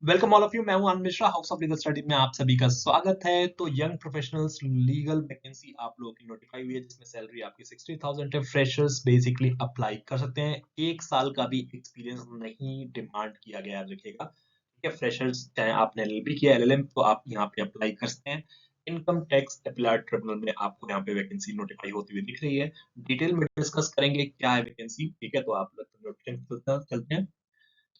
Welcome all of you. मैं हूं Anand Mishra, House of Legal Study में आप सभी का स्वागत है। तो यंग प्रोफेशनल्स लीगल वैकेंसी आप लोगों की नोटिफाई हुई है, जिसमें सैलरी आपकी 60,000 है। फ्रेशर्स बेसिकली अप्लाई कर सकते हैं। 1 साल का भी एक्सपीरियंस नहीं डिमांड किया गया, याद रखिएगा। ठीक है, फ्रेशर्स चाहे आपने एलएलबी किया एलएलएम तो आप यहाँ पे अप्लाई कर सकते हैं। इनकम टैक्स अपीलेट ट्रिब्यूनल में आपको यहाँ पे वैकेंसी नोटिफाई होती हुई दिख रही है। डिटेल में डिस्कस करेंगे क्या है वैकेंसी। ठीक है, तो आप लोग नोटिफिकेशन चलते हैं।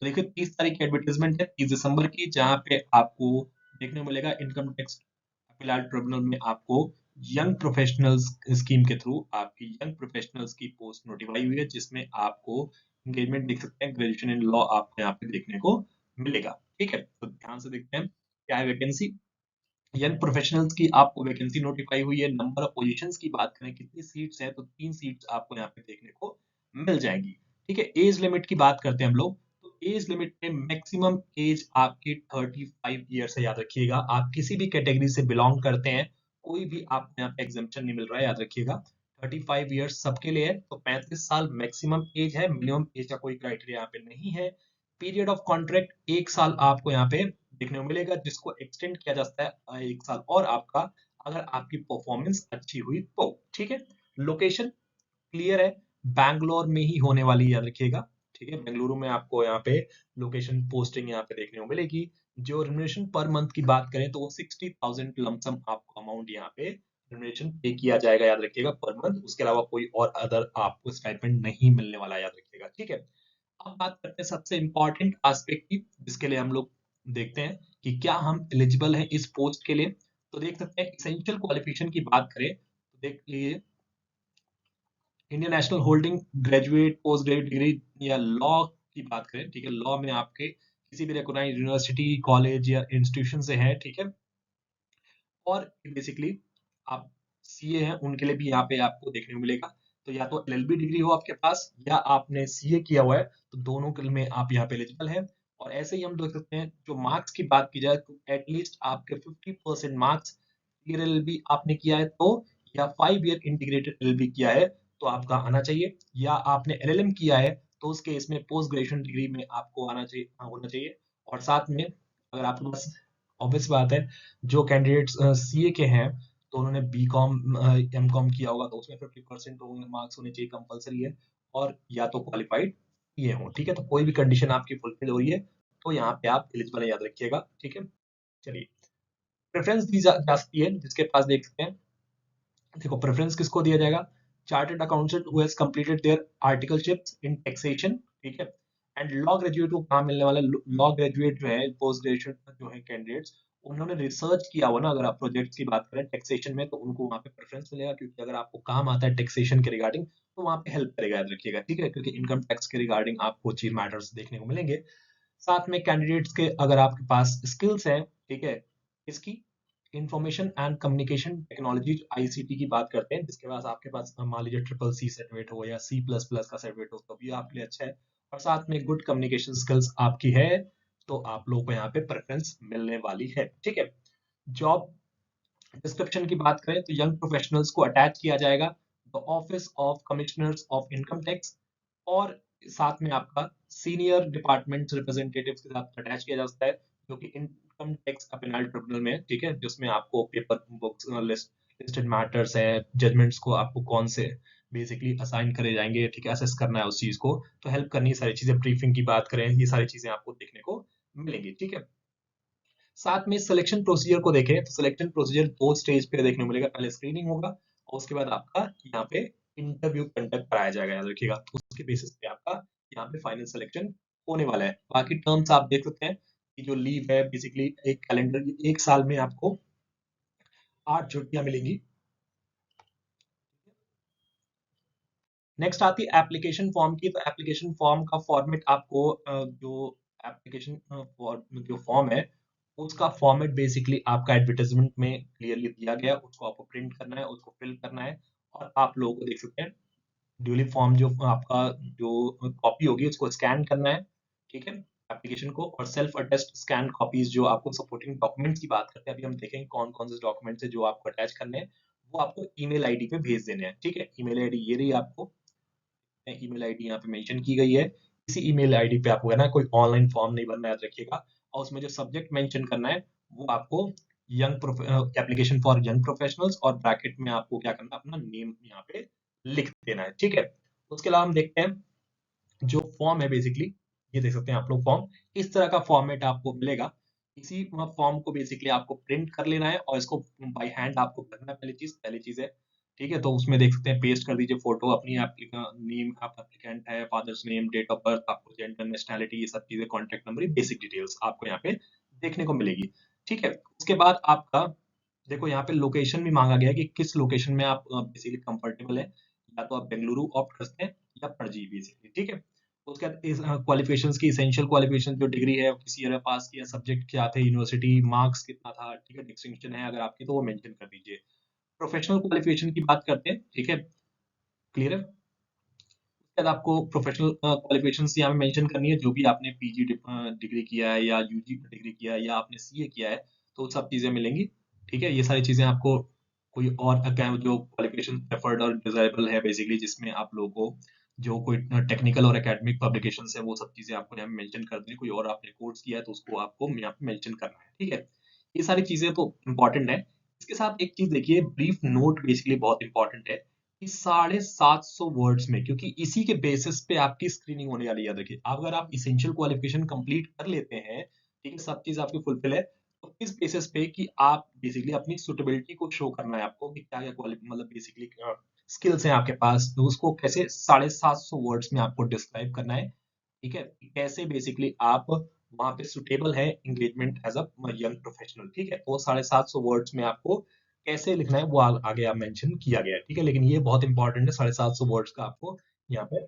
तो देखिए 30 तारीख की एडवर्टीजमेंट है, 30 दिसंबर की, जहां पे आपको देखने को मिलेगा इनकम टैक्स अपीलेट ट्रिब्यूनल में आपको यंग प्रोफेशनल्स स्कीम के थ्रू आपकी यंग प्रोफेशनल्स की पोस्ट नोटिफाई हुई है, जिसमें आपको एंगेजमेंट देख सकते हैं, ग्रेजुएशन इन लॉ आपको यहाँ पे देखने को मिलेगा। ठीक है, तो ध्यान से देखते हैं क्या है वैकेंसी। यंग प्रोफेशनल्स की आपको वैकेंसी नोटिफाई हुई है। नंबर ऑफ पोजीशंस की बात करें कितनी सीट्स हैं, तो 3 सीट्स आपको यहाँ पे देखने को मिल जाएंगी। ठीक है, एज लिमिट की बात करते हैं हम लोग। तो एज लिमिट में मैक्सिमम एज आपकी 35 ईयर्स है, याद रखिएगा। आप किसी भी कैटेगरी से बिलोंग करते हैं, कोई भी आपको यहाँ पे एग्जेम्पशन नहीं मिल रहा है, याद रखिएगा। 35 ईयर्स सबके लिए है। तो 35 साल मैक्सिमम एज है, मिनिमम एज का कोई क्राइटेरिया यहाँ पे नहीं है। पीरियड ऑफ कॉन्ट्रैक्ट 1 साल आपको यहाँ पे देखने को मिलेगा, जिसको एक्सटेंड किया जा सकता है 1 साल और आपका, अगर आपकी परफॉर्मेंस अच्छी हुई तो। ठीक है, लोकेशन क्लियर है, बैंगलोर में ही होने वाली, याद रखिएगा। ठीक है, बेंगलुरु में आपको यहाँ पे लोकेशन पोस्टिंग यहाँ पे देखने को मिलेगी। जो रिम्यूनरेशन पर मंथ की बात करें तो वो 60,000 लमसम आपको अमाउंट यहाँ पे रिम्यूनरेशन पे किया जाएगा, याद रखिएगा, पर मंथ। उसके अलावा कोई और अदर आपको स्टाइपेंड नहीं मिलने वाला, याद रखिएगा। ठीक है, अब बात करते हैं सबसे इंपॉर्टेंट एस्पेक्ट की, जिसके लिए हम लोग देखते हैं कि क्या हम एलिजिबल हैं इस पोस्ट के लिए। तो देख सकते हैं इसेंशियल क्वालिफिकेशन की बात करें तो देख लीजिए, Indian national holding, graduate, post graduate degree या लॉ की बात करें। ठीक है, लॉ में आपके किसी भी रिकॉग्नाइज्ड यूनिवर्सिटी, कॉलेज या इंस्टीट्यूशन से है। ठीक है, और बेसिकली आप सीए हैं, उनके लिए भी यहाँ पे आपको देखने को मिलेगा। तो या तो एलएलबी डिग्री हो आपके पास या आपने सीए किया हुआ है, तो दोनों के लिए में आप यहाँ पे एलिजिबल हैं। और ऐसे ही हम देख सकते हैं, जो मार्क्स की बात की जाए तो एटलीस्ट आपके 50% मार्क्स एलएलबी आपने किया है तो, या 5 ईयर इंटीग्रेटेड एलएलबी किया है तो आपका आना चाहिए, या आपने एलएलएम किया है तो उस केस में पोस्ट ग्रेजुएशन डिग्री में आपको आना चाहिए, होना चाहिए। और साथ में अगर आपके पास, ऑब्वियस बात है, जो कैंडिडेट्स सीए के हैं तो उन्होंने बी कॉम एम कॉम किया होगा, तो उसमें 50% तो मार्क्स होने चाहिए, कंपलसरी है। और या तो क्वालिफाइड ये हो। ठीक है, तो कोई भी कंडीशन आपकी फुलफिल हो रही है तो यहाँ पे आप एलिजिबल है, याद रखिएगा। ठीक है, चलिए, प्रेफरेंस दी जा सकती है, जिसके पास देख सकते हैं। देखो, प्रेफरेंस किसको दिया जाएगा? Chartered accountant who has completed their articleships in taxation. ठीक है, एंड लॉ ग्रेजुएट को कहाँ मिलने वाला? लॉ ग्रेजुएट जो है, पोस्ट ग्रेजुएट जो है कैंडिडेट्स, उन्होंने रिसर्च किया हुआ ना, अगर आप प्रोजेक्ट्स की बात करें टैक्सेशन में, तो उनको वहाँ पे प्रेफरेंस मिलेगा, क्योंकि अगर आपको काम आता है टैक्सेशन के रिगार्डिंग तो वहाँ पे हेल्प करेगा, याद रखिएगा। ठीक है, क्योंकि इनकम टैक्स के रिगार्डिंग आपको चीज मैटर्स देखने को मिलेंगे। साथ में कैंडिडेट्स के अगर आपके पास स्किल्स हैं, ठीक है, इसकी information and communication technology ICT की बात करते हैं, जिसके पास आपके पास मान लीजिए ट्रिपल सी सर्टिफिकेट हो या सी प्लस प्लस का सर्टिफिकेट हो, तो भी आपके लिए अच्छा है। और साथ में गुड कम्युनिकेशन स्किल्स आपकी है तो आप लोगों को यहाँ पे प्रेफरेंस मिलने वाली है। ठीक है, जॉब डिस्क्रिप्शन की बात करें तो यंग प्रोफेशनल्स को अटैच किया जाएगा the office of commissioners of income tax, और साथ में आपका सीनियर डिपार्टमेंट रिप्रेजेंटेटिव के साथ अटैच किया जा सकता है, जो कि इनकम टैक्स अपील ट्रिब्यूनल में है। ठीक है, जिसमें आपको पेपर बुक्स लिस्टेड मैटर्स है, जजमेंट्स को आपको कौन से बेसिकली असाइन करे जाएंगे, ठीक है, असेस करना है उस चीज को, तो हेल्प करनी है सारी चीजें। ब्रीफिंग की बात करें, ये सारी चीजें आपको देखने को मिलेंगी। ठीक है, साथ में सिलेक्शन प्रोसीजर को देखें तो सिलेक्शन प्रोसीजर 2 स्टेज पे देखने को मिलेगा। पहले स्क्रीनिंग होगा और उसके बाद आपका यहाँ पे इंटरव्यू कंडक्ट कराया जाएगा, याद रखिएगा। तो उसके बेसिस पे आपका यहाँ पे फाइनल सिलेक्शन होने वाला है। बाकी टर्म्स आप देख सकते हैं कि जो लीव है, बेसिकली एक कैलेंडर 1 साल में आपको 8 छुट्टियां मिलेंगी। नेक्स्ट आती है एप्लीकेशन फॉर्म की। तो एप्लीकेशन फॉर्म का फॉर्मेट आपको जो एप्लीकेशन फॉर्म जो फॉर्म है, उसका फॉर्मेट बेसिकली आपका एडवर्टाइजमेंट में क्लियरली दिया गया है। उसको आपको प्रिंट करना है, उसको फिल करना है, और आप लोगों को देख सकते हैं ड्यूली फॉर्म जो आपका जो कॉपी होगी उसको स्कैन करना है। ठीक है, एप्लीकेशन को, और सेल्फ अटेस्ट स्कैन कॉपीज जो आपको सपोर्टिंग डॉक्यूमेंट्स की बात करते हैं, अभी हम देखेंगे कौन कौन से डॉक्यूमेंट्स है जो आपको अटैच करने हैं, वो आपको ईमेल आईडी पे भेज देने हैं। ठीक है, ईमेल आईडी ये रही आपको, ईमेल आईडी यहाँ पे मेंशन की गई है। इसी ईमेल आईडी पे आपको है ना कोई ऑनलाइन फॉर्म नहीं भरना है, याद रखिएगा। और उसमें जो सब्जेक्ट मेंशन करना है वो आपको young application for young professionals, और ब्रैकेट में आपको क्या करना है, अपना नेम यहाँ पे लिख देना है। ठीक है, उसके अलावा हम देखते हैं जो फॉर्म है बेसिकली, ये देख सकते हैं आप लोग फॉर्म, इस तरह का फॉर्मेट आपको मिलेगा। इसी फॉर्म को बेसिकली आपको प्रिंट कर लेना है और इसको बाय हैंड आपको करना है। पहली चीज है, ठीक है, तो उसमें देख सकते हैं पेस्ट कर दीजिए फोटो अपनी, नेम आप एप्लीकेंट है, father's name, date of birth, आपको जेंडर, नेशनैलिटी, ये सब चीजें, कॉन्टेक्ट नंबर, बेसिक डिटेल्स आपको यहाँ पे देखने को मिलेगी। ठीक है, उसके बाद आपका देखो यहाँ पे लोकेशन भी मांगा गया है कि किस लोकेशन में आप बेसिकली कंफर्टेबल है, या तो आप बेंगलुरु ऑप्ट करते हैं या पणजी बेसिकली। ठीक है, उसके बाद इस क्वालिफिकेशंस की, एसेंशियल क्वालिफिकेशन जो डिग्री है किसी ईयर में पास किया, सब्जेक्ट क्या थे, यूनिवर्सिटी, मार्क्स कितना था, ठीक है, डिस्टिंक्शन है अगर आपकी तो वो मेंशन कर दीजिए। प्रोफेशनल क्वालिफिकेशन की बात करते हैं, ठीक है, क्लियर है। उसके बाद आपको प्रोफेशनल क्वालिफिकेशंस यहाँ पे मेंशन करनी है, जो भी आपने पीजी डिग्री किया है या यूजी डिग्री किया है या आपने सीए किया है, तो सब चीजें मिलेंगी। ठीक है, ये सारी चीजें आपको, कोई और जो क्वालिफिकेशन प्रेफर्ड और डिजायरेबल है बेसिकली, जिसमें आप लोगों को जो कोई टेक्निकल और एकेडमिक पब्लिकेशन है, वो सब चीजें आपको यहाँ पे मेंशन कर देनी। कोई और आपने कोर्स किया है तो उसको आपको यहाँ पे मेंशन करना है। ठीक है, ये सारी चीजें तो इंपॉर्टेंट है। इसके साथ एक चीज देखिए, ब्रीफ नोट बेसिकली बहुत इंपॉर्टेंट है कि 750 वर्ड्स में, क्योंकि इसी के बेसिस पे आपकी स्क्रीनिंग होने वाली है। देखिए, अगर आप इसेंशियल क्वालिफिकेशन कंप्लीट कर लेते हैं, ठीक है, सब चीज आपकी फुलफिल है, तो इस बेसिस पे कि आप बेसिकली अपनी सुटेबिलिटी को शो करना है आपको कि क्या क्या क्वालिटी, मतलब बेसिकली स्किल्स हैं आपके पास, तो उसको कैसे 750 वर्ड्स में आपको डिस्क्राइब करना है। ठीक है, कैसे बेसिकली आप वहां पे सुटेबल है engagement as a young professional. ठीक है, तो 750 वर्ड्स में आपको कैसे लिखना है वो आगे आप मेंशन किया गया है। ठीक है, लेकिन ये बहुत इंपॉर्टेंट है, 750 वर्ड्स का आपको यहाँ पे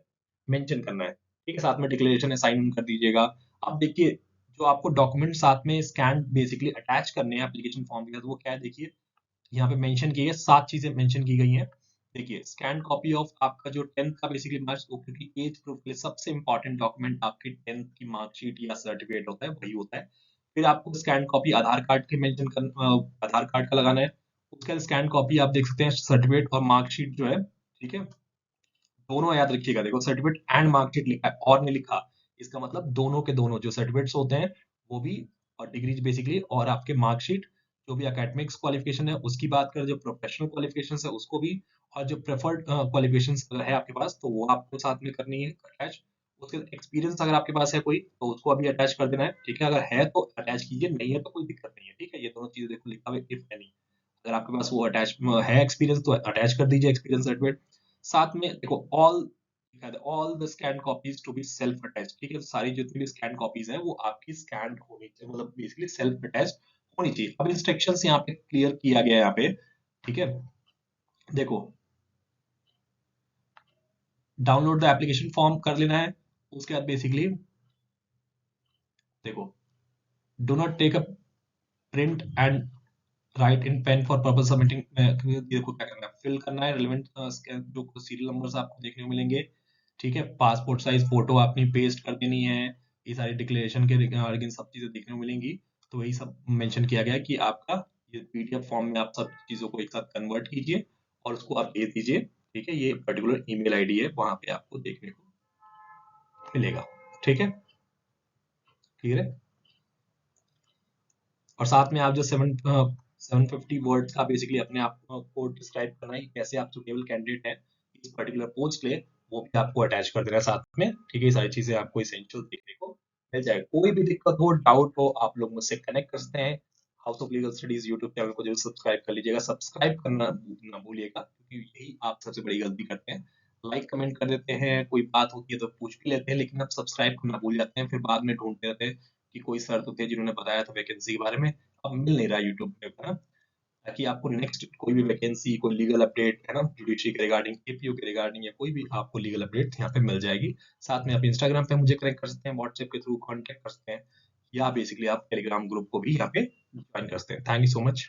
मेंशन करना है। ठीक है, साथ में डिक्लेरेशन असाइन कर दीजिएगा। अब देखिए, जो आपको डॉक्यूमेंट साथ में स्कैन बेसिकली अटैच करने हैं एप्लीकेशन फॉर्म के साथ, वो क्या है देखिए, यहाँ पे मेंशन की है, 7 चीजें मेंशन की गई हैं। देखिए, स्कैन कॉपी ऑफ आपका जो 10th का बेसिकली मार्क्स, क्योंकि एज प्रूफ के लिए सबसे इंपॉर्टेंट डॉक्यूमेंट आपकी 10th की मार्कशीट या सर्टिफिकेट होता है, वही होता है। फिर आपको स्कैन कॉपी आधार कार्ड की मेंशन कर, आधार कार्ड का लगाना है। उसके बाद स्कैन कॉपी आप देख सकते हैं सर्टिफिकेट और मार्कशीट जो है। ठीक है, दोनों याद रखिएगा, देखो सर्टिफिकेट एंड मार्कशीट लिखा है और नहीं लिखा, इसका मतलब दोनों के दोनों जो सर्टिफिकेट्स होते हैं वो भी, और डिग्रीज बेसिकली, और आपके मार्कशीट, जो भी एकेडमिक्स क्वालिफिकेशन है उसकी बात करें, जो प्रोफेशनल क्वालिफिकेशन है उसको भी, और जो प्रेफर्ड क्वालिफिकेशन अगर है आपके पास तो वो आपको साथ में करनी है अटैच। उसके एक्सपीरियंस अगर आपके पास है कोई तो उसको अभी अटैच कर देना है। ठीक है, अगर है तो अटैच कीजिए, नहीं है तो कोई दिक्कत नहीं है। ठीक है, ये दोनों चीजें देखो लिखा हुआ इफ एनी, अगर आपके पास वो अटैच है एक्सपीरियंस तो अटैच कर दीजिए एक्सपीरियंस सर्टिफिकेट। साथ में देखो all the scan copies to be self attach. ठीक है, सारी जितनी भी स्कैन कॉपीज हैं वो आपकी स्कैन होनी चाहिए, मतलब बेसिकली सेल्फ अटैच होनी चाहिए। अब इंस्ट्रक्शंस यहाँ पे क्लियर किया गया है यहाँ पे। ठीक है, देखो, डाउनलोड द एप्लीकेशन फॉर्म कर लेना है। उसके बाद बेसिकली देखो, do not take a print and write in pen for purpose submitting. देखो क्या करना है, फिल करना है रिलेवेंट जो सीरियल नंबर्स आपको देखने को मिलेंगे। ठीक है, पासपोर्ट साइज फोटो अपनी पेस्ट कर देनी है। ये सारी डिक्लेरेशन के रिगार्डिंग सब चीजें देखने को मिलेंगी। तो वही सब मेंशन किया गया है कि आपका ये पीडीएफ फॉर्म में आप सब चीजों को एक साथ कन्वर्ट कीजिए और उसको आप भेज दीजिए। ठीक है, ये पर्टिकुलर ईमेल आईडी है, वहां पे आपको देखने को मिलेगा। ठीक है, क्लियर है। और साथ में आप जो 750 वर्ड्स का बेसिकली अपने आप को डिस्क्राइब करना है, कैसे आप सुटेबल कैंडिडेट है इस पर्टिकुलर पोस्ट के लिए, वो भी आपको अटैच कर देना है साथ में। ठीक है, ये सारी चीजें आपको एसेंशियल देखने को मिल जाएगा। कोई भी दिक्कत हो, डाउट हो, आप लोग मुझसे कनेक्ट कर सकते हैं। House of legal studies YouTube channel को जरूर सब्सक्राइब कर लीजिएगा, सब्सक्राइब करना ना भूलिएगा, क्योंकि यही आप सबसे बड़ी गलती करते हैं। लाइक कमेंट कर देते हैं, कोई बात होती है तो पूछ भी लेते हैं, लेकिन आप सब्सक्राइब करना भूल जाते हैं, फिर बाद में ढूंढते रहते हैं कि कोई सर तो थे जिन्होंने बताया था वैकेंसी के बारे में, अब मिल नहीं रहा यूट्यूब पे, है ना। ताकि आपको नेक्स्ट कोई भी वैकेंसी, कोई लीगल अपडेट, है ना, जुडिशरी के रिगार्डिंग, एपीओ के रिगार्डिंग, या कोई भी आपको लीगल अपडेट यहाँ पे मिल जाएगी। साथ में आप इंस्टाग्राम पे मुझे कनेक्ट कर सकते हैं, व्हाट्सएप के थ्रू कांटेक्ट कर सकते हैं, या बेसिकली आप टेलीग्राम ग्रुप को भी यहाँ पे ज्वाइन कर सकते हैं। Thank you so much.